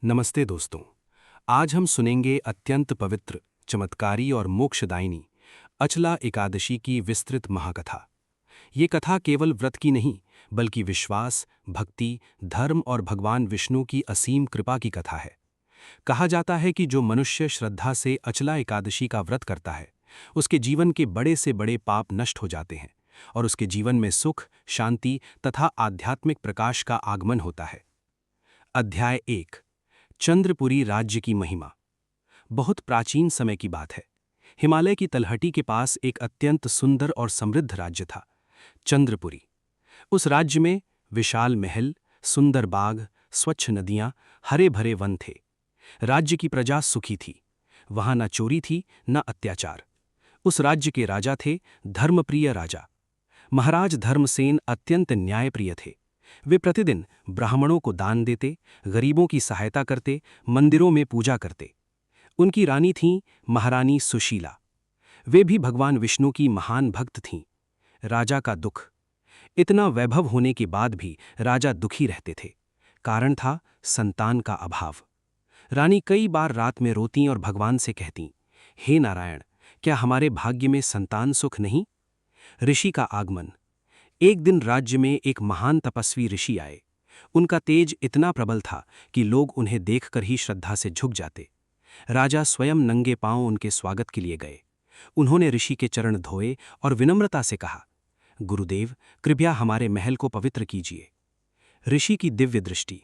नमस्ते दोस्तों। आज हम सुनेंगे अत्यंत पवित्र, चमत्कारी और मोक्षदायिनी अचला एकादशी की विस्तृत महाकथा। ये कथा केवल व्रत की नहीं, बल्कि विश्वास, भक्ति, धर्म और भगवान विष्णु की असीम कृपा की कथा है। कहा जाता है कि जो मनुष्य श्रद्धा से अचला एकादशी का व्रत करता है, उसके जीवन के बड़े से बड़े पाप नष्ट हो जाते हैं और उसके जीवन में सुख, शांति तथा आध्यात्मिक प्रकाश का आगमन होता है। अध्याय 1। चंद्रपुरी राज्य की महिमा। बहुत प्राचीन समय की बात है। हिमालय की तलहटी के पास एक अत्यंत सुंदर और समृद्ध राज्य था, चंद्रपुरी। उस राज्य में विशाल महल, सुंदर बाग, स्वच्छ नदियां, हरे भरे वन थे। राज्य की प्रजा सुखी थी। वहां न चोरी थी, न अत्याचार। उस राज्य के राजा थे धर्मप्रिय राजा। महाराज धर्मसेन अत्यंत न्यायप्रिय थे। वे प्रतिदिन ब्राह्मणों को दान देते, गरीबों की सहायता करते, मंदिरों में पूजा करते। उनकी रानी थीं महारानी सुशीला। वे भी भगवान विष्णु की महान भक्त थीं। राजा का दुख। इतना वैभव होने के बाद भी राजा दुखी रहते थे। कारण था संतान का अभाव। रानी कई बार रात में रोतीं और भगवान से कहतीं, हे नारायण, क्या हमारे भाग्य में संतान सुख नहीं? ऋषि का आगमन। एक दिन राज्य में एक महान तपस्वी ऋषि आए। उनका तेज इतना प्रबल था कि लोग उन्हें देखकर ही श्रद्धा से झुक जाते। राजा स्वयं नंगे पांव उनके स्वागत के लिए गए। उन्होंने ऋषि के चरण धोए और विनम्रता से कहा, गुरुदेव, कृपया हमारे महल को पवित्र कीजिए। ऋषि की दिव्य दृष्टि।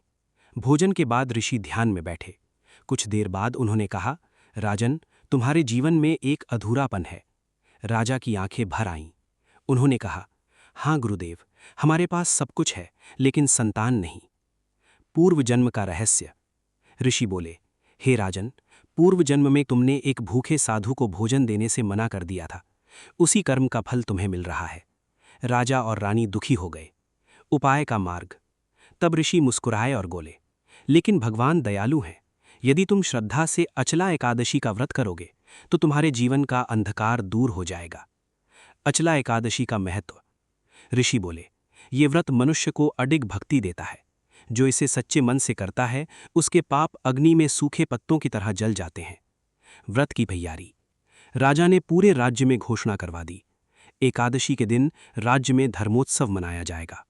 भोजन के बाद ऋषि ध्यान में बैठे। कुछ देर बाद उन्होंने कहा, राजन, तुम्हारे जीवन में एक अधूरापन है। राजा की आंखें भर आईं। उन्होंने कहा, हाँ गुरुदेव, हमारे पास सब कुछ है, लेकिन संतान नहीं। पूर्व जन्म का रहस्य। ऋषि बोले, हे राजन, पूर्व जन्म में तुमने एक भूखे साधु को भोजन देने से मना कर दिया था। उसी कर्म का फल तुम्हें मिल रहा है। राजा और रानी दुखी हो गए। उपाय का मार्ग। तब ऋषि मुस्कुराए और बोले, लेकिन भगवान दयालु हैं। यदि तुम श्रद्धा से अचला एकादशी का व्रत करोगे तो तुम्हारे जीवन का अंधकार दूर हो जाएगा। अचला एकादशी का महत्व। ऋषि बोले, ये व्रत मनुष्य को अडिग भक्ति देता है। जो इसे सच्चे मन से करता है, उसके पाप अग्नि में सूखे पत्तों की तरह जल जाते हैं। व्रत की तैयारी। राजा ने पूरे राज्य में घोषणा करवा दी, एकादशी के दिन राज्य में धर्मोत्सव मनाया जाएगा।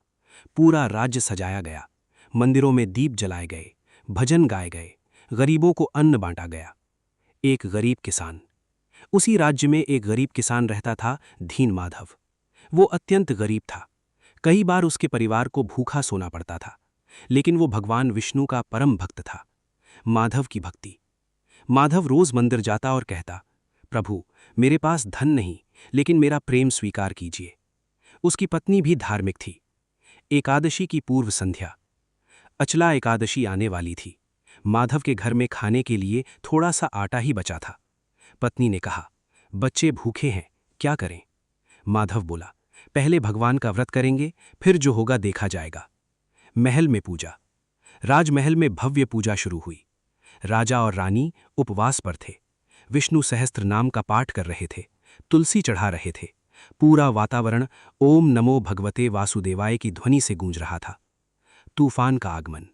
पूरा राज्य सजाया गया। मंदिरों में दीप जलाए गए, भजन गाए गए, गरीबों को अन्न बांटा गया। एक गरीब किसान। उसी राज्य में एक गरीब किसान रहता था, दीन माधव। वो अत्यंत गरीब था। कई बार उसके परिवार को भूखा सोना पड़ता था, लेकिन वो भगवान विष्णु का परम भक्त था। माधव की भक्ति। माधव रोज मंदिर जाता और कहता, प्रभु, मेरे पास धन नहीं, लेकिन मेरा प्रेम स्वीकार कीजिए। उसकी पत्नी भी धार्मिक थी। एकादशी की पूर्व संध्या। अचला एकादशी आने वाली थी। माधव के घर में खाने के लिए थोड़ा सा आटा ही बचा था। पत्नी ने कहा, बच्चे भूखे हैं, क्या करें? माधव बोला, पहले भगवान का व्रत करेंगे, फिर जो होगा देखा जाएगा। महल में पूजा। राजमहल में भव्य पूजा शुरू हुई। राजा और रानी उपवास पर थे। विष्णु सहस्त्र नाम का पाठ कर रहे थे, तुलसी चढ़ा रहे थे। पूरा वातावरण ओम नमो भगवते वासुदेवाय की ध्वनि से गूंज रहा था। तूफान का आगमन।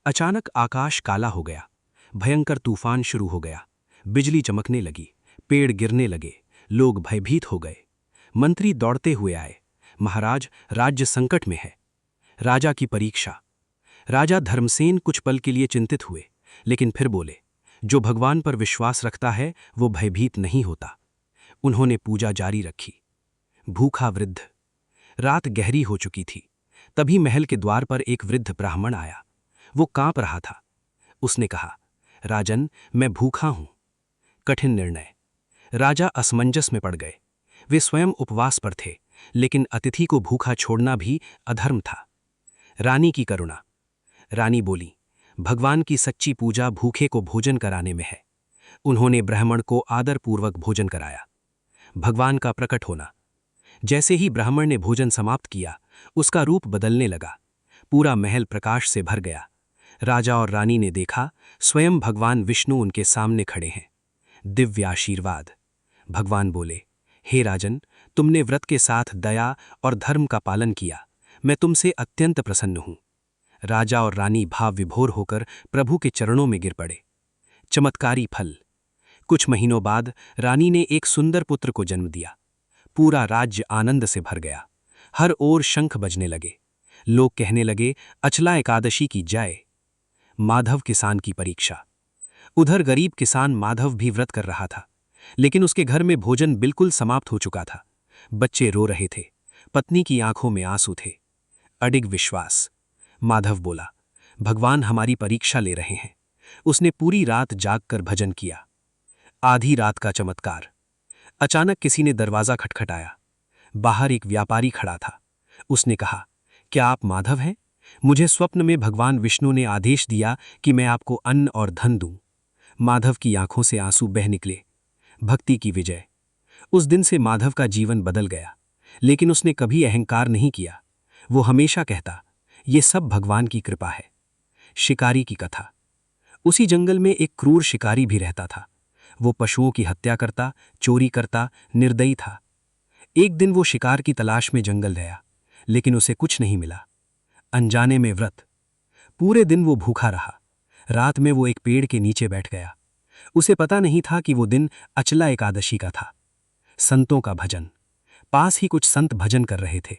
अचानक आकाश काला हो गया। भयंकर तूफान शुरू हो गया। बिजली चमकने लगी, पेड़ गिरने लगे, लोग भयभीत हो गए। मंत्री दौड़ते हुए आए, महाराज, राज्य संकट में है। राजा की परीक्षा। राजा धर्मसेन कुछ पल के लिए चिंतित हुए, लेकिन फिर बोले, जो भगवान पर विश्वास रखता है वो भयभीत नहीं होता। उन्होंने पूजा जारी रखी। भूखा वृद्ध। रात गहरी हो चुकी थी। तभी महल के द्वार पर एक वृद्ध ब्राह्मण आया। वो कांप रहा था। उसने कहा, राजन, मैं भूखा हूं। कठिन निर्णय। राजा असमंजस में पड़ गए। वे स्वयं उपवास पर थे, लेकिन अतिथि को भूखा छोड़ना भी अधर्म था। रानी की करुणा। रानी बोली, भगवान की सच्ची पूजा भूखे को भोजन कराने में है। उन्होंने ब्राह्मण को आदरपूर्वक भोजन कराया। भगवान का प्रकट होना। जैसे ही ब्राह्मण ने भोजन समाप्त किया, उसका रूप बदलने लगा। पूरा महल प्रकाश से भर गया। राजा और रानी ने देखा, स्वयं भगवान विष्णु उनके सामने खड़े हैं। दिव्य आशीर्वाद। भगवान बोले, हे राजन, तुमने व्रत के साथ दया और धर्म का पालन किया। मैं तुमसे अत्यंत प्रसन्न हूं। राजा और रानी भाव विभोर होकर प्रभु के चरणों में गिर पड़े। चमत्कारी फल। कुछ महीनों बाद रानी ने एक सुंदर पुत्र को जन्म दिया। पूरा राज्य आनंद से भर गया। हर ओर शंख बजने लगे। लोग कहने लगे, अचला एकादशी की जय। माधव किसान की परीक्षा। उधर गरीब किसान माधव भी व्रत कर रहा था, लेकिन उसके घर में भोजन बिल्कुल समाप्त हो चुका था। बच्चे रो रहे थे, पत्नी की आंखों में आंसू थे। अडिग विश्वास। माधव बोला, भगवान हमारी परीक्षा ले रहे हैं। उसने पूरी रात जागकर भजन किया। आधी रात का चमत्कार। अचानक किसी ने दरवाजा खटखटाया। बाहर एक व्यापारी खड़ा था। उसने कहा, क्या आप माधव हैं? मुझे स्वप्न में भगवान विष्णु ने आदेश दिया कि मैं आपको अन्न और धन दूं। माधव की आंखों से आंसू बह निकले। भक्ति की विजय। उस दिन से माधव का जीवन बदल गया, लेकिन उसने कभी अहंकार नहीं किया। वो हमेशा कहता, ये सब भगवान की कृपा है। शिकारी की कथा। उसी जंगल में एक क्रूर शिकारी भी रहता था। वो पशुओं की हत्या करता, चोरी करता, निर्दयी था। एक दिन वो शिकार की तलाश में जंगल गया, लेकिन उसे कुछ नहीं मिला। अनजाने में व्रत। पूरे दिन वो भूखा रहा। रात में वो एक पेड़ के नीचे बैठ गया। उसे पता नहीं था कि वो दिन अचला एकादशी का था। संतों का भजन। पास ही कुछ संत भजन कर रहे थे।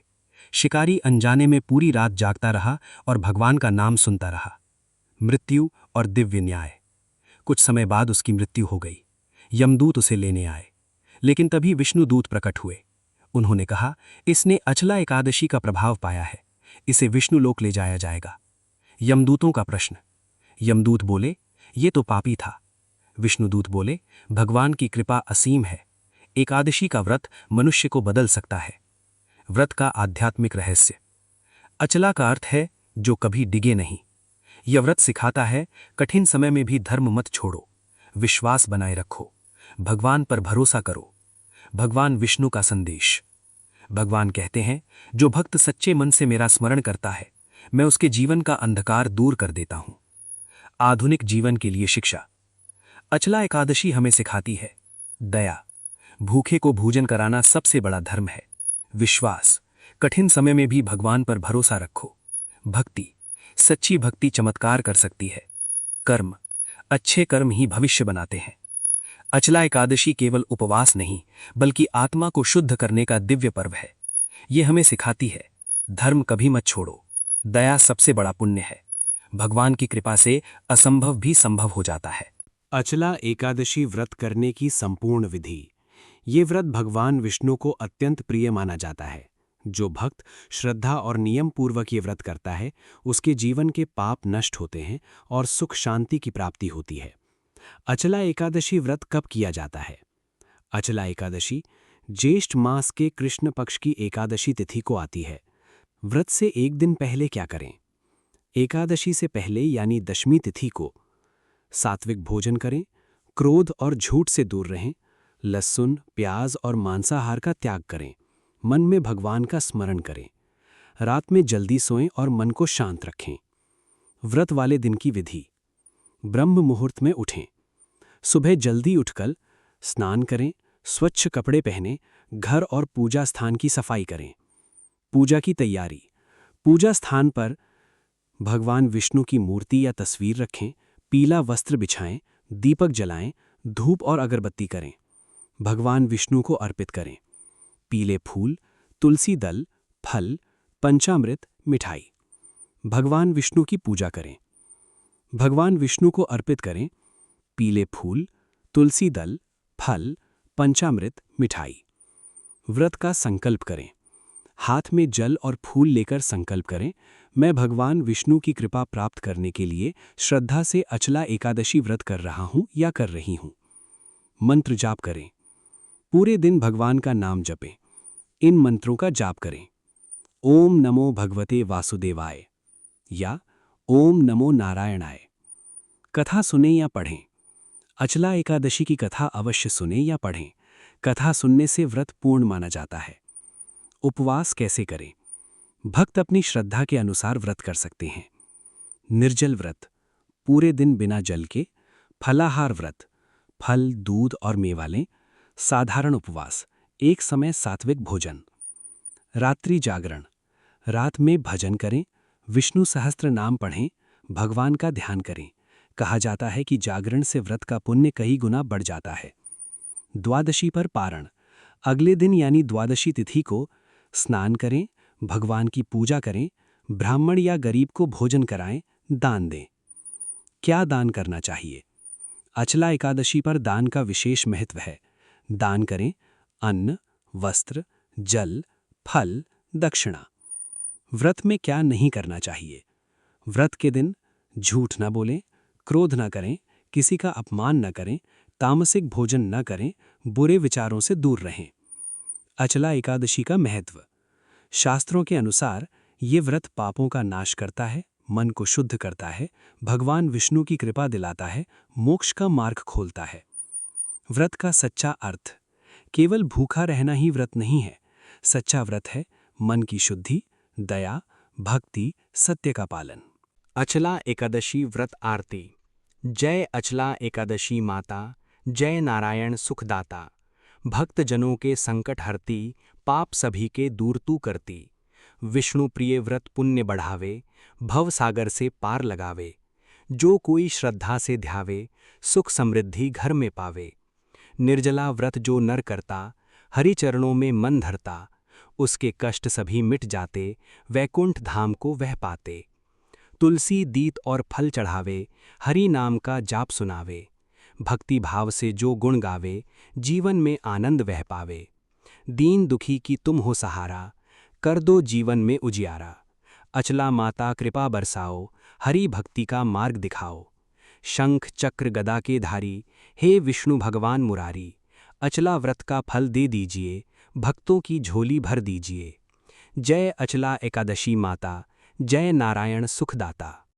शिकारी अनजाने में पूरी रात जागता रहा और भगवान का नाम सुनता रहा। मृत्यु और दिव्य न्याय। कुछ समय बाद उसकी मृत्यु हो गई। यमदूत उसे लेने आए, लेकिन तभी विष्णुदूत प्रकट हुए। उन्होंने कहा, इसने अचला एकादशी का प्रभाव पाया है, इसे विष्णुलोक ले जाया जाएगा। यमदूतों का प्रश्न। यमदूत बोले, ये तो पापी था। विष्णुदूत बोले, भगवान की कृपा असीम है। एकादशी का व्रत मनुष्य को बदल सकता है। व्रत का आध्यात्मिक रहस्य। अचला का अर्थ है जो कभी डिगे नहीं। यह व्रत सिखाता है, कठिन समय में भी धर्म मत छोड़ो, विश्वास बनाए रखो, भगवान पर भरोसा करो। भगवान विष्णु का संदेश। भगवान कहते हैं, जो भक्त सच्चे मन से मेरा स्मरण करता है, मैं उसके जीवन का अंधकार दूर कर देता हूं। आधुनिक जीवन के लिए शिक्षा। अचला एकादशी हमें सिखाती है दया। भूखे को भोजन कराना सबसे बड़ा धर्म है। विश्वास। कठिन समय में भी भगवान पर भरोसा रखो। भक्ति। सच्ची भक्ति चमत्कार कर सकती है। कर्म। अच्छे कर्म ही भविष्य बनाते हैं। अचला एकादशी केवल उपवास नहीं, बल्कि आत्मा को शुद्ध करने का दिव्य पर्व है। ये हमें सिखाती है, धर्म कभी मत छोड़ो, दया सबसे बड़ा पुण्य है। भगवान की कृपा से असंभव भी संभव हो जाता है। अचला एकादशी व्रत करने की संपूर्ण विधि। ये व्रत भगवान विष्णु को अत्यंत प्रिय माना जाता है। जो भक्त श्रद्धा और नियम पूर्वक ये व्रत करता है, उसके जीवन के पाप नष्ट होते हैं और सुख शांति की प्राप्ति होती है। अचला एकादशी व्रत कब किया जाता है? अचला एकादशी ज्येष्ठ मास के कृष्ण पक्ष की एकादशी तिथि को आती है। व्रत से एक दिन पहले क्या करें? एकादशी से पहले यानी दशमी तिथि को सात्विक भोजन करें, क्रोध और झूठ से दूर रहें, लहसुन, प्याज और मांसाहार का त्याग करें, मन में भगवान का स्मरण करें। रात में जल्दी सोएं और मन को शांत रखें। व्रत वाले दिन की विधि। ब्रह्म मुहूर्त में उठें। सुबह जल्दी उठकर स्नान करें, स्वच्छ कपड़े पहनें, घर और पूजा स्थान की सफाई करें। पूजा की तैयारी। पूजा स्थान पर भगवान विष्णु की मूर्ति या तस्वीर रखें, पीला वस्त्र बिछाएं, दीपक जलाएं, धूप और अगरबत्ती करें। भगवान विष्णु को अर्पित करें। पीले फूल, तुलसी दल, फल, पंचामृत, मिठाई। भगवान विष्णु की पूजा करें। भगवान विष्णु को अर्पित करें पीले फूल, तुलसी दल, फल, पंचामृत, मिठाई। व्रत का संकल्प करें। हाथ में जल और फूल लेकर संकल्प करें, मैं भगवान विष्णु की कृपा प्राप्त करने के लिए श्रद्धा से अचला एकादशी व्रत कर रहा हूं या कर रही हूं। मंत्र जाप करें। पूरे दिन भगवान का नाम जपें। इन मंत्रों का जाप करें। ओम नमो भगवते वासुदेवाय या ओम नमो नारायणाय। कथा सुनें या पढ़ें। अचला एकादशी की कथा अवश्य सुनें या पढ़ें। कथा सुनने से व्रत पूर्ण माना जाता है। उपवास कैसे करें? भक्त अपनी श्रद्धा के अनुसार व्रत कर सकते हैं। निर्जल व्रत, पूरे दिन बिना जल के। फलाहार व्रत, फल, दूध और मेवा लें। साधारण उपवास, एक समय सात्विक भोजन। रात्रि जागरण, रात में भजन करें, विष्णु सहस्त्र नाम पढ़ें, भगवान का ध्यान करें। कहा जाता है कि जागरण से व्रत का पुण्य कई गुना बढ़ जाता है। द्वादशी पर पारण। अगले दिन यानी द्वादशी तिथि को स्नान करें, भगवान की पूजा करें, ब्राह्मण या गरीब को भोजन कराएं, दान दें। क्या दान करना चाहिए? अचला एकादशी पर दान का विशेष महत्व है। दान करें अन्न, वस्त्र, जल, फल, दक्षिणा। व्रत में क्या नहीं करना चाहिए? व्रत के दिन झूठ न बोलें, क्रोध न करें, किसी का अपमान न करें, तामसिक भोजन न करें, बुरे विचारों से दूर रहें। अचला एकादशी का महत्व। शास्त्रों के अनुसार ये व्रत पापों का नाश करता है, मन को शुद्ध करता है, भगवान विष्णु की कृपा दिलाता है, मोक्ष का मार्ग खोलता है। व्रत का सच्चा अर्थ। केवल भूखा रहना ही व्रत नहीं है। सच्चा व्रत है मन की शुद्धि, दया, भक्ति, सत्य का पालन। अचला एकादशी व्रत आरती। जय अचला एकादशी माता, जय नारायण सुखदाता। भक्तजनों के संकट हरती, पाप सभी के दूर तू करती। विष्णु प्रिय व्रत पुण्य बढ़ावे, भव सागर से पार लगावे। जो कोई श्रद्धा से ध्यावे, सुख समृद्धि घर में पावे। निर्जला व्रत जो नर करता, हरि चरणों में मन धरता। उसके कष्ट सभी मिट जाते, वैकुंठ धाम को वह पाते। तुलसी दीत और फल चढ़ावे, हरि नाम का जाप सुनावे। भक्ति भाव से जो गुण गावे, जीवन में आनंद वह पावे। दीन दुखी की तुम हो सहारा, कर दो जीवन में उजियारा। अचला माता कृपा बरसाओ, हरि भक्ति का मार्ग दिखाओ। शंख चक्र गदा के धारी, हे विष्णु भगवान मुरारी। अचला व्रत का फल दे दीजिए, भक्तों की झोली भर दीजिए। जय अचला एकादशी माता, जय नारायण सुखदाता।